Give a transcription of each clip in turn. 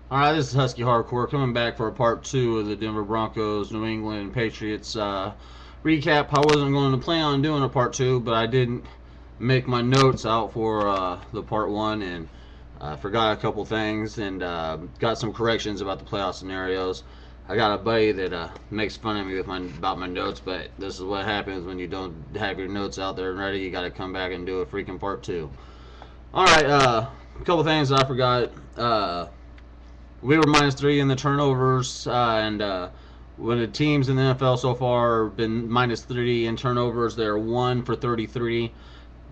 Alright, this is Husky Hardcore coming back for a part two of the Denver Broncos, New England Patriots recap. I wasn't going to plan on doing a part two, but I didn't make my notes out for the part one and forgot a couple things and got some corrections about the playoff scenarios. I got a buddy that makes fun of me with about my notes, but this is what happens when you don't have your notes out there and ready. You got to come back and do a freaking part two. Alright, a couple things I forgot. We were -3 in the turnovers, and when the teams in the NFL so far have been -3 in turnovers, they're 1 for 33.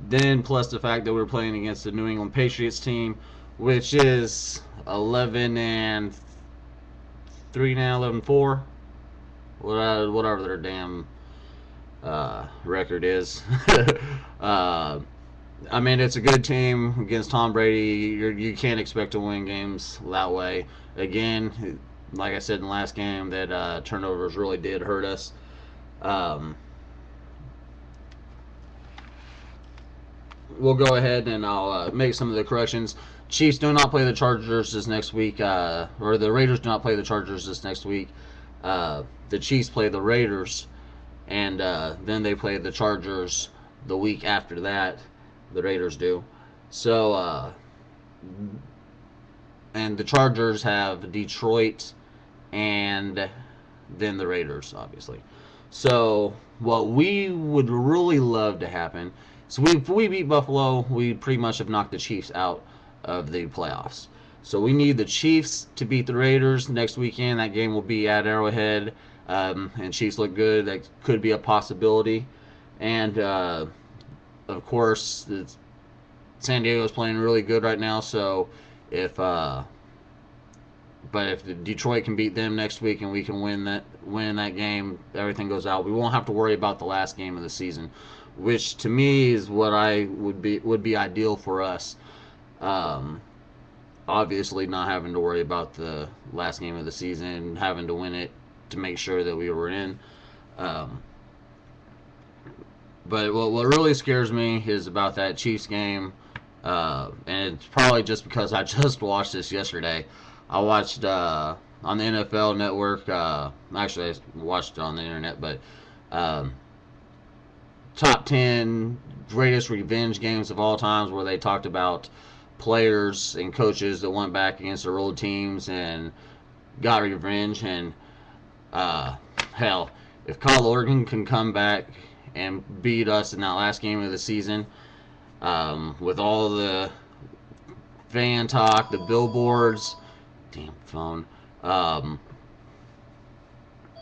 Then plus the fact that we're playing against the New England Patriots team, which is 11 and 3 now, 11-4, whatever their damn record is. uh, I mean, it's a good team against Tom Brady. You can't expect to win games that way. Again, like I said in the last game, that turnovers really did hurt us. Um, we'll go ahead and I'll make some of the corrections. Chiefs do not play the Chargers this next week, or the Raiders do not play the Chargers this next week. The Chiefs play the Raiders, and then they play the Chargers the week after that. The Raiders do. So, and the Chargers have Detroit and then the Raiders, obviously. So, what we would really love to happen, so if we beat Buffalo, we pretty much have knocked the Chiefs out of the playoffs. So we need the Chiefs to beat the Raiders next weekend. That game will be at Arrowhead, and Chiefs look good. That could be a possibility. And of course, San Diego's playing really good right now. So if but if Detroit can beat them next week and we can win that game, everything goes out. We won't have to worry about the last game of the season, which to me is what I would be ideal for us. Obviously, not having to worry about the last game of the season, having to win it to make sure that we were in. But what really scares me is about that Chiefs game, and it's probably just because I just watched this yesterday. I watched on the NFL Network. Actually, I watched it on the internet, but top 10 greatest revenge games of all times, where they talked about players and coaches that went back against their old teams and got revenge. And hell, if Kyle Orton can come back and beat us in that last game of the season, with all the fan talk, the billboards, damn phone,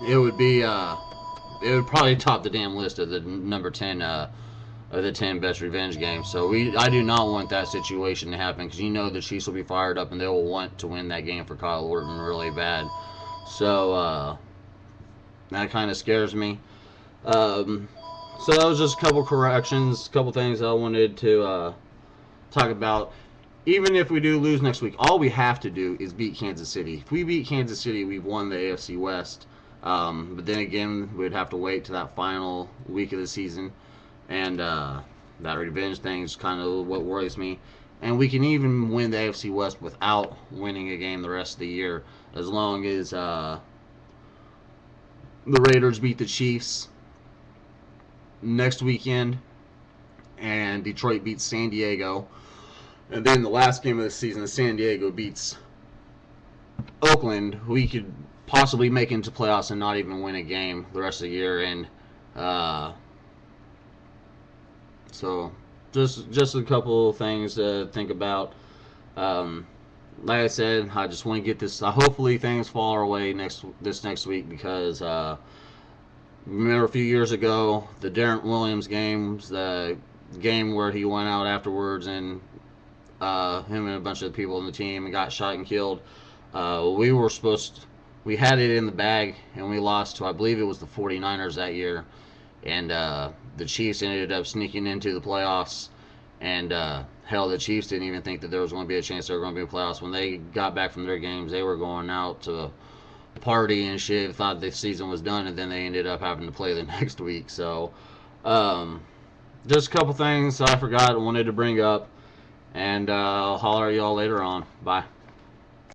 it would be it would probably top the damn list of the number 10 of the 10 best revenge games. So I do not want that situation to happen, because you know the Chiefs will be fired up and they will want to win that game for Kyle Orton really bad. So that kind of scares me. So that was just a couple corrections, a couple things I wanted to talk about. Even if we do lose next week, all we have to do is beat Kansas City. If we beat Kansas City, we've won the AFC West. But then again, we'd have to wait to that final week of the season. And that revenge thing is kind of what worries me. And we can even win the AFC West without winning a game the rest of the year, as long as the Raiders beat the Chiefs next weekend and Detroit beats San Diego. And then the last game of the season, San Diego beats Oakland. We could possibly make it into playoffs and not even win a game the rest of the year. And so just a couple of things to think about. Like I said, I just want to get this. Hopefully, things fall our way this next week, because remember a few years ago, the Darren Williams games, the game where he went out afterwards and him and a bunch of people in the team and got shot and killed. We had it in the bag, and we lost to, I believe it was the 49ers that year. And the Chiefs ended up sneaking into the playoffs. And hell, the Chiefs didn't even think that there was going to be a chance they were going to be in the playoffs. When they got back from their games, they were going out to party and shit, thought the season was done, and then they ended up having to play the next week. So just a couple things I forgot, wanted to bring up, and I'll holler at y'all later on. Bye.